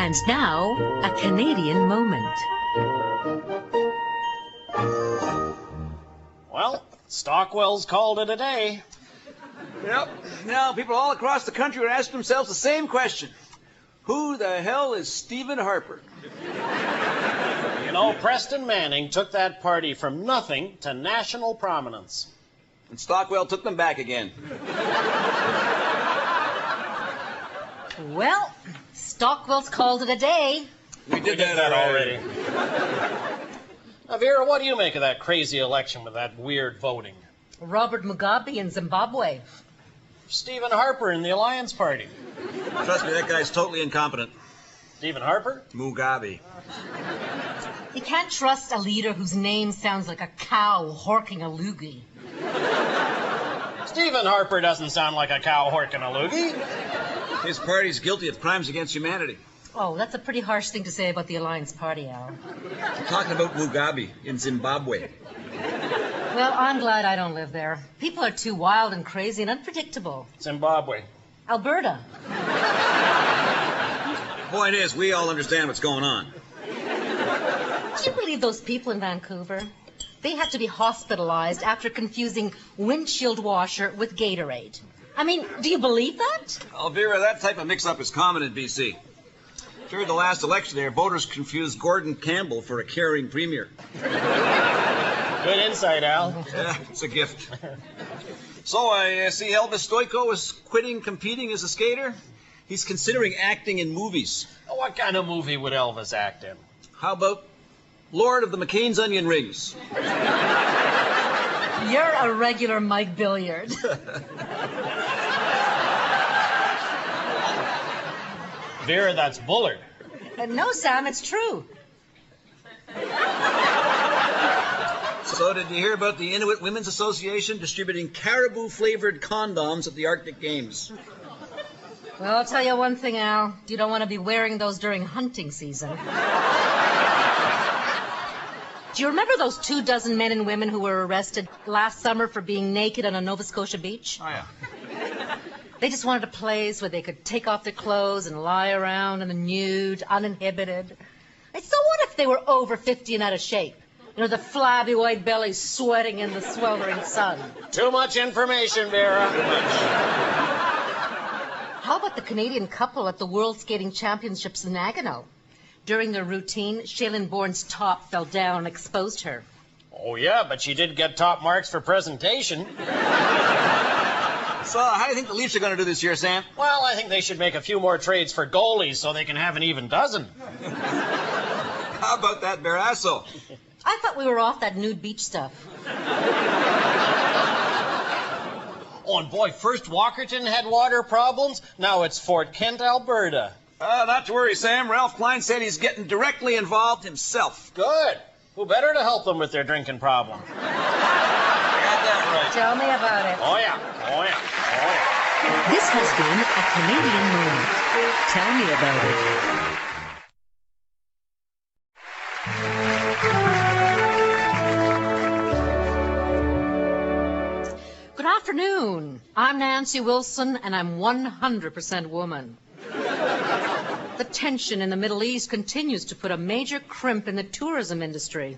And now, a Canadian moment. Well, Stockwell's called it a day. Yep. Now, people all across the country are asking themselves the same question. Who the hell is Stephen Harper? You know, Preston Manning took that party from nothing to national prominence. And Stockwell took them back again. Well, Stockwell's called it a day. We did that already. Now, Vera, what do you make of that crazy election with that weird voting? Robert Mugabe in Zimbabwe. Stephen Harper in the Alliance Party. Trust me, that guy's totally incompetent. Stephen Harper? Mugabe. You can't trust a leader whose name sounds like a cow horking a loogie. Stephen Harper doesn't sound like a cow horking a loogie. His party's guilty of crimes against humanity. Oh, that's a pretty harsh thing to say about the Alliance Party, Al. I'm talking about Mugabe in Zimbabwe. Well, I'm glad I don't live there. People are too wild and crazy and unpredictable. Zimbabwe. Alberta. Point is, we all understand what's going on. Do you believe those people in Vancouver? They have to be hospitalized after confusing windshield washer with Gatorade. I mean, do you believe that? Elvira, that type of mix-up is common in B.C. During the last election there, voters confused Gordon Campbell for a caring premier. Good insight, Al. Yeah, it's a gift. So, I see Elvis Stoico is quitting competing as a skater. He's considering acting in movies. What kind of movie would Elvis act in? How about Lord of the McCain's Onion Rings? You're a regular Mike Billiard. Vera, that's Bullard. No, Sam, it's true. So did you hear about the Inuit Women's Association distributing caribou-flavored condoms at the Arctic Games? Well, I'll tell you one thing, Al. You don't want to be wearing those during hunting season. Do you remember those 24 men and women who were arrested last summer for being naked on a Nova Scotia beach? Oh, yeah. They just wanted a place where they could take off their clothes and lie around in the nude, uninhibited. And so what if they were over 50 and out of shape? You know, the flabby white bellies sweating in the sweltering sun. Too much information, Vera. Too much. How about the Canadian couple at the World Skating Championships in Nagano? During their routine, Shailene Bourne's top fell down and exposed her. Oh, yeah, but she did get top marks for presentation. So, how do you think the Leafs are going to do this year, Sam? Well, I think they should make a few more trades for goalies so they can have an even dozen. How about that Barrasso? I thought we were off that nude beach stuff. Oh, and boy, first Walkerton had water problems. Now it's Fort Kent, Alberta. Not to worry, Sam. Ralph Klein said he's getting directly involved himself. Good. Who better to help them with their drinking problem? Got that right. Tell me about it. Oh, yeah. Oh, yeah. Oh, yeah. This has been a Canadian moment. Tell me about it. Good afternoon. I'm Nancy Wilson, and I'm 100% woman. The tension in the Middle East continues to put a major crimp in the tourism industry.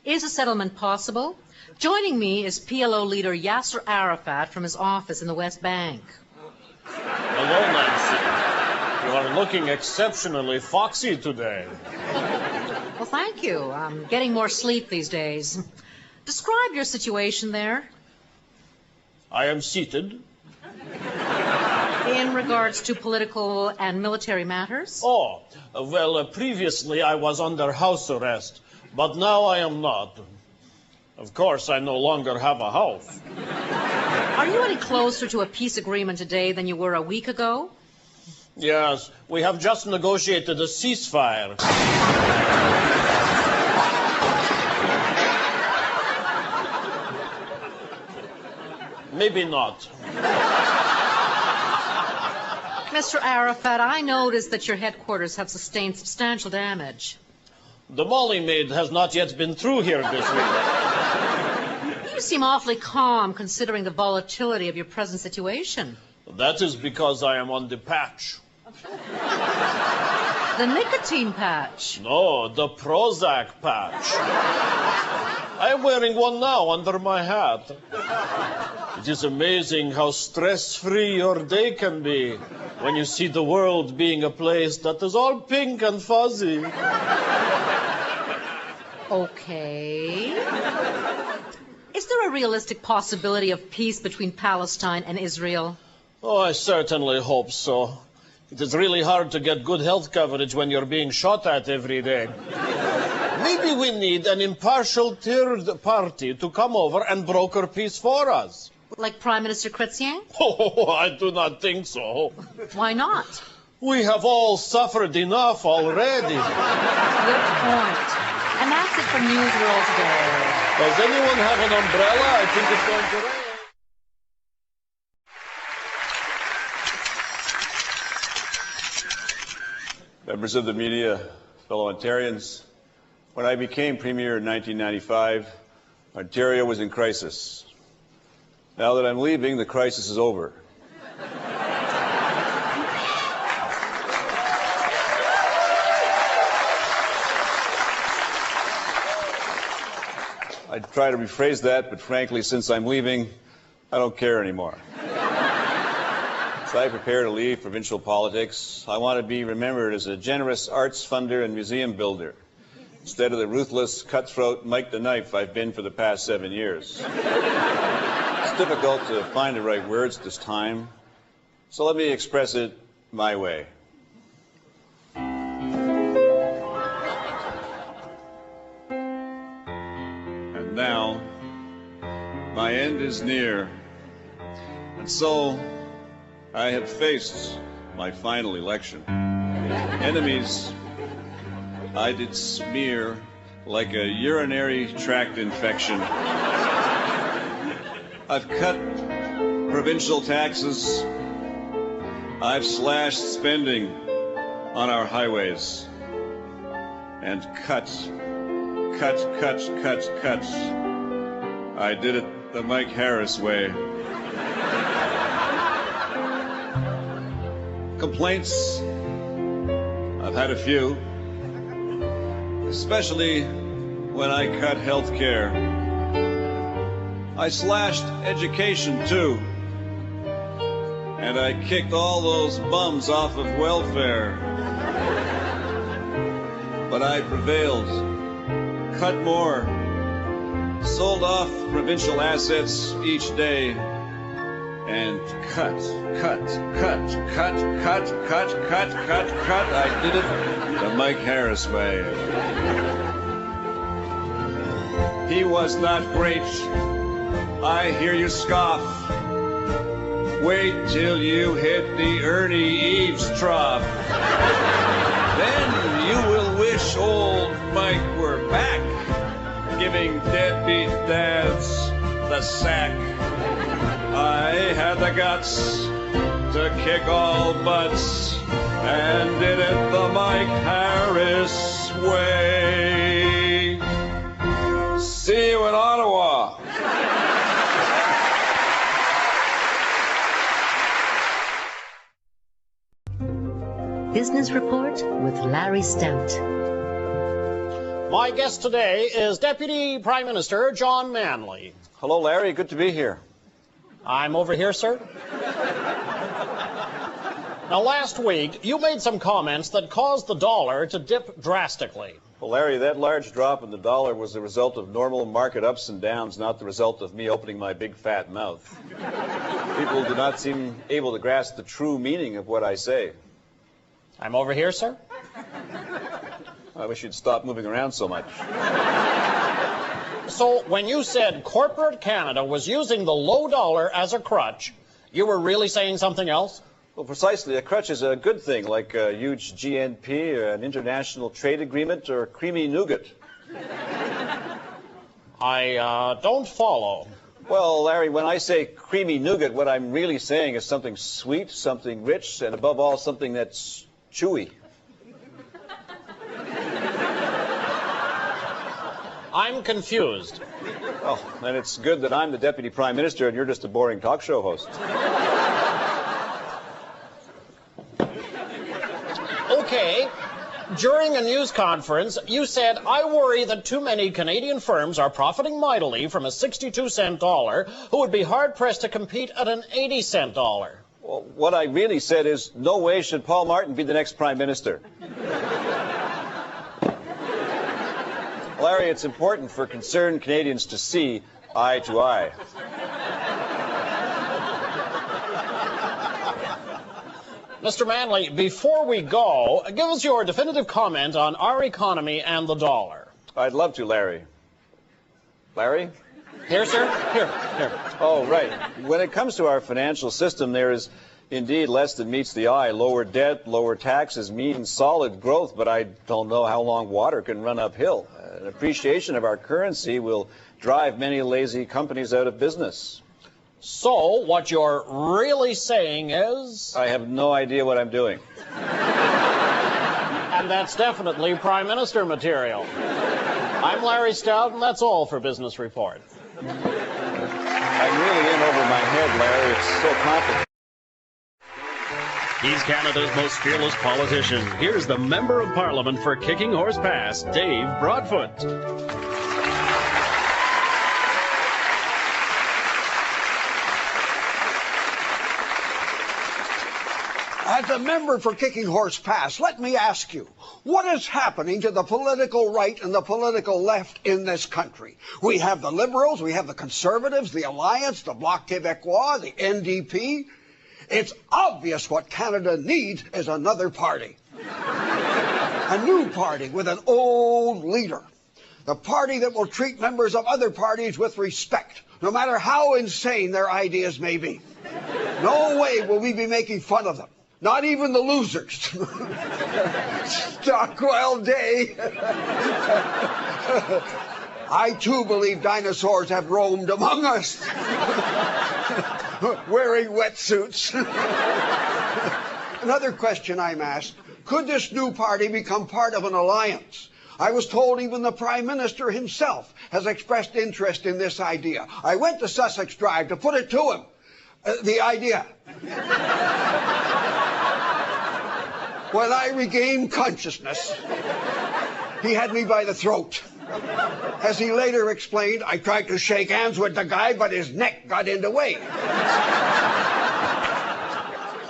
Is a settlement possible? Joining me is PLO leader Yasser Arafat from his office in the West Bank. Hello, Nancy. You are looking exceptionally foxy today. Well, thank you. I'm getting more sleep these days. Describe your situation there. I am seated. In regards to political and military matters? Oh, well, previously I was under house arrest, but now I am not. Of course, I no longer have a house. Are you any closer to a peace agreement today than you were a week ago? Yes, we have just negotiated a ceasefire. Maybe not. Mr. Arafat, I noticed that your headquarters have sustained substantial damage. The Molly maid has not yet been through here this week. You seem awfully calm considering the volatility of your present situation. That is because I am on the patch. The nicotine patch. No, the Prozac patch. I'm wearing one now under my hat. It is amazing how stress-free your day can be when you see the world being a place that is all pink and fuzzy. Okay. Is there a realistic possibility of peace between Palestine and Israel? Oh, I certainly hope so. It is really hard to get good health coverage when you're being shot at every day. Maybe we need an impartial third party to come over and broker peace for us. Like Prime Minister Chrétien? Oh, I do not think so. Why not? We have all suffered enough already. Good point. And that's it for News World today. Does anyone have an umbrella? I think it's going to rain. Members of the media, fellow Ontarians, when I became Premier in 1995, Ontario was in crisis. Now that I'm leaving, the crisis is over. I'd try to rephrase that, but frankly, since I'm leaving, I don't care anymore. As I prepare to leave provincial politics, I want to be remembered as a generous arts funder and museum builder, instead of the ruthless, cutthroat Mike the Knife I've been for the past 7 years. It's difficult to find the right words this time, so let me express it my way. And now, my end is near, and so I have faced my final election. Enemies I did smear like a urinary tract infection. I've cut provincial taxes. I've slashed spending on our highways. And cut. I did it the Mike Harris way. Complaints, I've had a few, especially when I cut health care. I slashed education too, and I kicked all those bums off of welfare. But I prevailed, cut more, sold off provincial assets each day, and cut. I did it the Mike Harris way. He was not great. I hear you scoff. Wait till you hit the Ernie Eves trough. Then you will wish old Mike were back, giving deadbeat dads the sack. I had the guts to kick all butts and did it the Mike Harris way. See you in Ottawa. Business Report with Larry Stout. My guest today is Deputy Prime Minister John Manley. Hello, Larry. Good to be here. I'm over here, sir. Now, last week, you made some comments that caused the dollar to dip drastically. Well, Larry, that large drop in the dollar was the result of normal market ups and downs, not the result of me opening my big fat mouth. People do not seem able to grasp the true meaning of what I say. I'm over here, sir. I wish you'd stop moving around so much. So, when you said corporate Canada was using the low dollar as a crutch, you were really saying something else? Well, precisely. A crutch is a good thing, like a huge GNP, or an international trade agreement, or creamy nougat. I don't follow. Well, Larry, when I say creamy nougat, what I'm really saying is something sweet, something rich, and above all, something that's chewy. I'm confused. Oh, then it's good that I'm the Deputy Prime Minister and you're just a boring talk show host. Okay, During a news conference, you said, I worry that too many Canadian firms are profiting mightily from a 62-cent dollar who would be hard-pressed to compete at an 80-cent dollar. Well, what I really said is, no way should Paul Martin be the next prime minister. Larry, it's important for concerned Canadians to see eye to eye. Mr. Manley, before we go, give us your definitive comment on our economy and the dollar. I'd love to, Larry. Larry? Here, sir? Here. Oh, right. When it comes to our financial system, there is indeed less than meets the eye. Lower debt, lower taxes mean solid growth, but I don't know how long water can run uphill. An appreciation of our currency will drive many lazy companies out of business. So, what you're really saying is... I have no idea what I'm doing. And that's definitely Prime Minister material. I'm Larry Stout, and that's all for Business Report. I'm really in over my head, Larry. It's so complicated. He's Canada's most fearless politician. Here's the Member of Parliament for Kicking Horse Pass, Dave Broadfoot. As a member for Kicking Horse Pass, let me ask you, what is happening to the political right and the political left in this country? We have the Liberals, we have the Conservatives, the Alliance, the Bloc Québécois, the NDP. It's obvious what Canada needs is another party. A new party with an old leader. The party that will treat members of other parties with respect, no matter how insane their ideas may be. No way will we be making fun of them. Not even the losers. Stockwell Day. I too believe dinosaurs have roamed among us. Wearing wetsuits. Another question I'm asked, could this new party become part of an alliance? I was told even the Prime Minister himself has expressed interest in this idea. I went to Sussex Drive to put it to him. The idea. When I regained consciousness, he had me by the throat. As he later explained, I tried to shake hands with the guy, but his neck got in the way.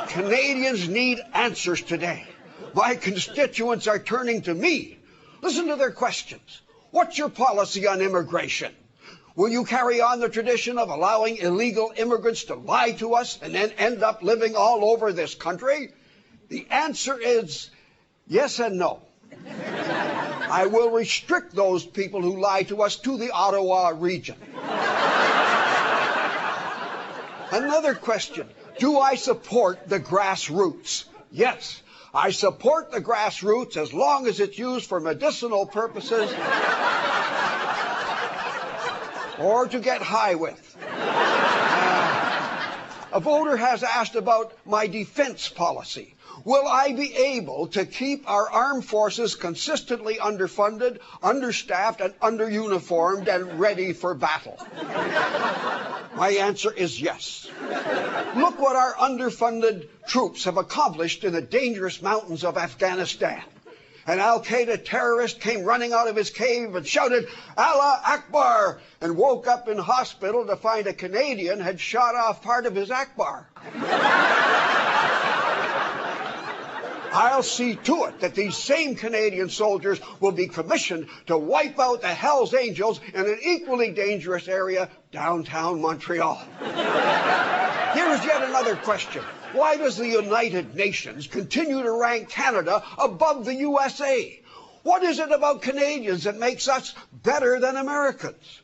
Canadians need answers today. My constituents are turning to me. Listen to their questions. What's your policy on immigration? Will you carry on the tradition of allowing illegal immigrants to lie to us and then end up living all over this country? The answer is yes and no. I will restrict those people who lie to us to the Ottawa region. Another question. Do I support the grassroots? Yes, I support the grassroots as long as it's used for medicinal purposes or to get high with. A voter has asked about my defense policy. Will I be able to keep our armed forces consistently underfunded, understaffed, and underuniformed and ready for battle? My answer is yes. Look what our underfunded troops have accomplished in the dangerous mountains of Afghanistan. An Al-Qaeda terrorist came running out of his cave and shouted, Allah Akbar, and woke up in hospital to find a Canadian had shot off part of his Akbar. I'll see to it that these same Canadian soldiers will be commissioned to wipe out the Hells Angels in an equally dangerous area, downtown Montreal. Here's yet another question. Why does the United Nations continue to rank Canada above the USA? What is it about Canadians that makes us better than Americans?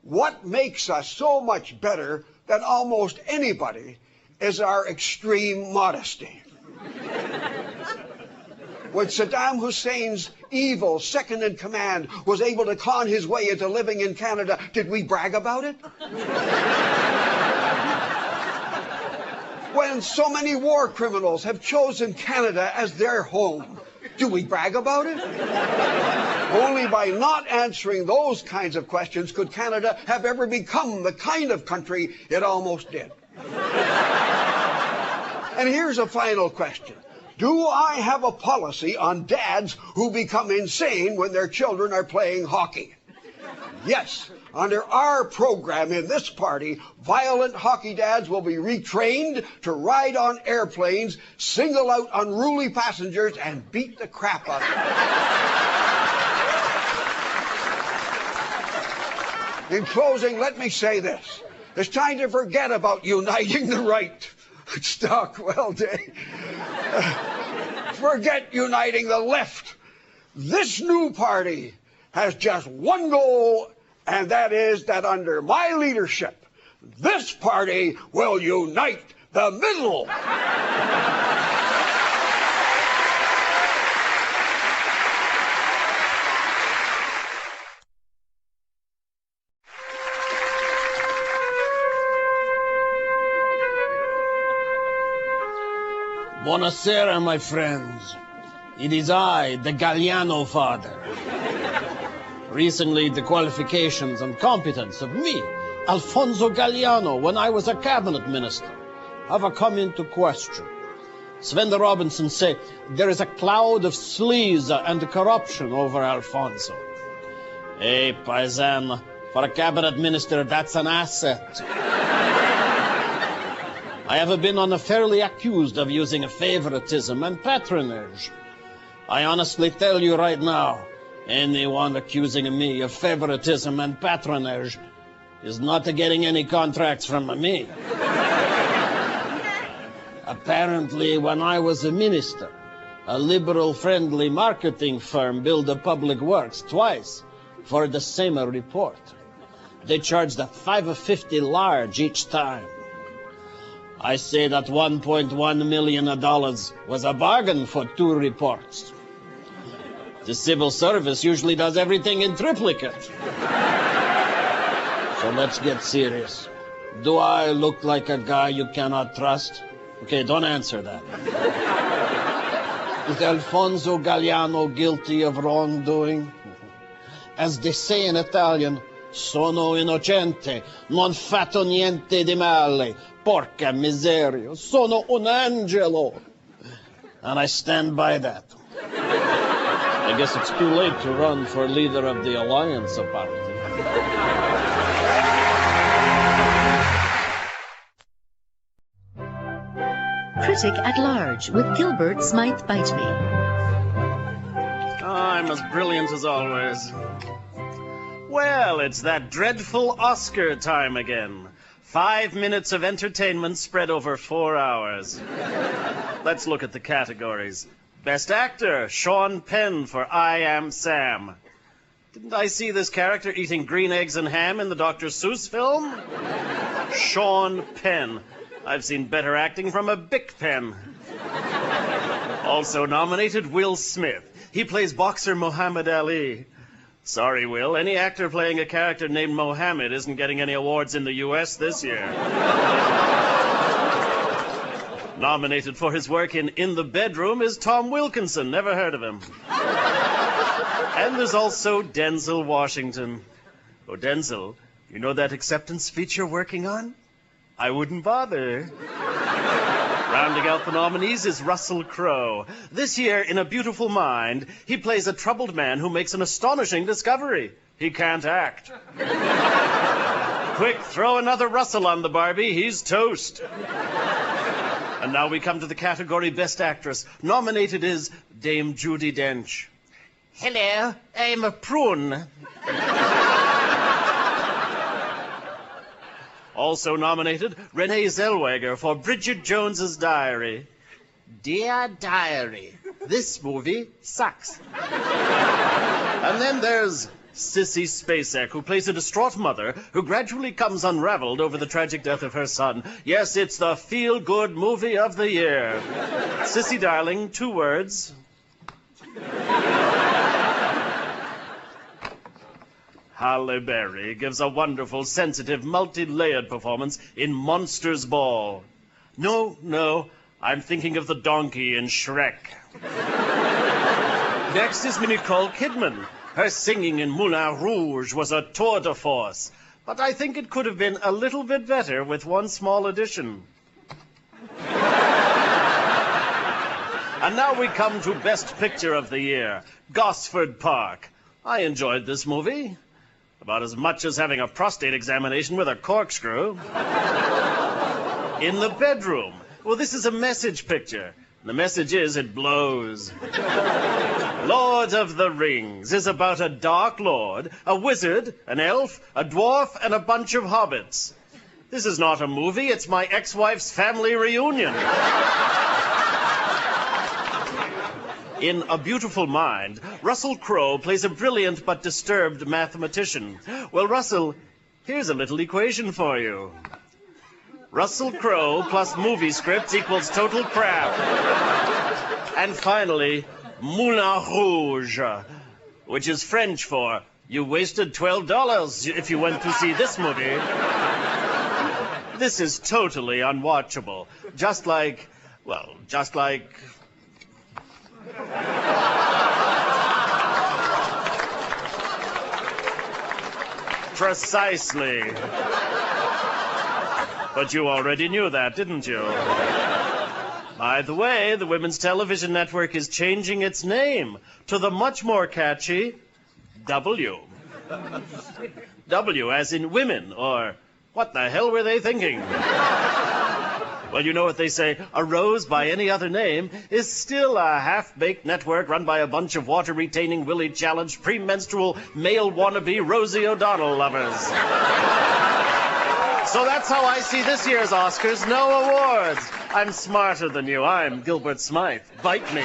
What makes us so much better than almost anybody is our extreme modesty. When Saddam Hussein's evil second-in-command was able to con his way into living in Canada, did we brag about it? When so many war criminals have chosen Canada as their home, do we brag about it? Only by not answering those kinds of questions could Canada have ever become the kind of country it almost did. And here's a final question. Do I have a policy on dads who become insane when their children are playing hockey? Yes. Under our program in this party, violent hockey dads will be retrained to ride on airplanes, single out unruly passengers, and beat the crap out of them. In closing, let me say this. It's time to forget about uniting the right. Stockwell Day. Forget uniting the left. This new party has just one goal, and that is that under my leadership, this party will unite the middle. Buonasera, my friends. It is I, the Galliano father. Recently, the qualifications and competence of me, Alfonso Galliano, when I was a cabinet minister, have come into question. Sven Robinson say there is a cloud of sleaze and corruption over Alfonso. Hey, paisan, for a cabinet minister, that's an asset. I have been unfairly accused of using favoritism and patronage. I honestly tell you right now, anyone accusing me of favoritism and patronage is not getting any contracts from me. Apparently, when I was a minister, a liberal-friendly marketing firm built a public works twice for the same report. They charged $5.50 large each time. I say that $1.1 million was a bargain for 2 reports. The civil service usually does everything in triplicate. So let's get serious. Do I look like a guy you cannot trust? Okay, don't answer that. Is Alfonso Galliano guilty of wrongdoing? As they say in Italian, sono innocente, non fatto niente di male. Porca miseria, sono un angelo. And I stand by that. I guess it's too late to run for leader of the Alliance Party. Critic at Large with Gilbert Smythe Biteme. I'm as brilliant as always. Well, it's that dreadful Oscar time again. 5 minutes of entertainment spread over 4 hours. Let's look at the categories. Best Actor, Sean Penn for I Am Sam. Didn't I see this character eating green eggs and ham in the Dr. Seuss film? Sean Penn. I've seen better acting from a Bic pen. Also nominated, Will Smith. He plays boxer Muhammad Ali. Sorry, Will, any actor playing a character named Mohammed isn't getting any awards in the U.S. this year. Nominated for his work in the Bedroom is Tom Wilkinson. Never heard of him. And there's also Denzel Washington. Oh, Denzel, you know that acceptance speech you're working on? I wouldn't bother. Rounding out the nominees is Russell Crowe. This year, in A Beautiful Mind, he plays a troubled man who makes an astonishing discovery. He can't act. Quick, throw another Russell on the Barbie. He's toast. And now we come to the category Best Actress. Nominated is Dame Judi Dench. Hello, I'm a prune. Also nominated, Renee Zellweger for Bridget Jones's Diary. Dear Diary, this movie sucks. And then there's Sissy Spacek, who plays a distraught mother who gradually comes unraveled over the tragic death of her son. Yes, it's the feel-good movie of the year. Sissy darling, 2 words. Halle Berry gives a wonderful, sensitive, multi-layered performance in Monsters Ball. No, I'm thinking of the donkey in Shrek. Next is Nicole Kidman. Her singing in Moulin Rouge was a tour de force, but I think it could have been a little bit better with one small addition. And now we come to Best Picture of the Year, Gosford Park. I enjoyed this movie. About as much as having a prostate examination with a corkscrew. In the Bedroom. Well, this is a message picture. The message is, it blows. Lord of the Rings is about a dark lord, a wizard, an elf, a dwarf, and a bunch of hobbits. This is not a movie, it's my ex-wife's family reunion. In A Beautiful Mind, Russell Crowe plays a brilliant but disturbed mathematician. Well, Russell, here's a little equation for you. Russell Crowe plus movie scripts equals total crap. And finally, Moulin Rouge, which is French for you wasted $12 if you went to see this movie. This is totally unwatchable. Just like... Precisely. But you already knew that, didn't you? By the way, the Women's Television Network is changing its name to the much more catchy W. W as in women, or what the hell were they thinking? Well, you know what they say, a rose by any other name is still a half-baked network run by a bunch of water-retaining, willy-challenged, premenstrual, male wannabe Rosie O'Donnell lovers. So that's how I see this year's Oscars. No awards. I'm smarter than you. I'm Gilbert Smythe. Bite me.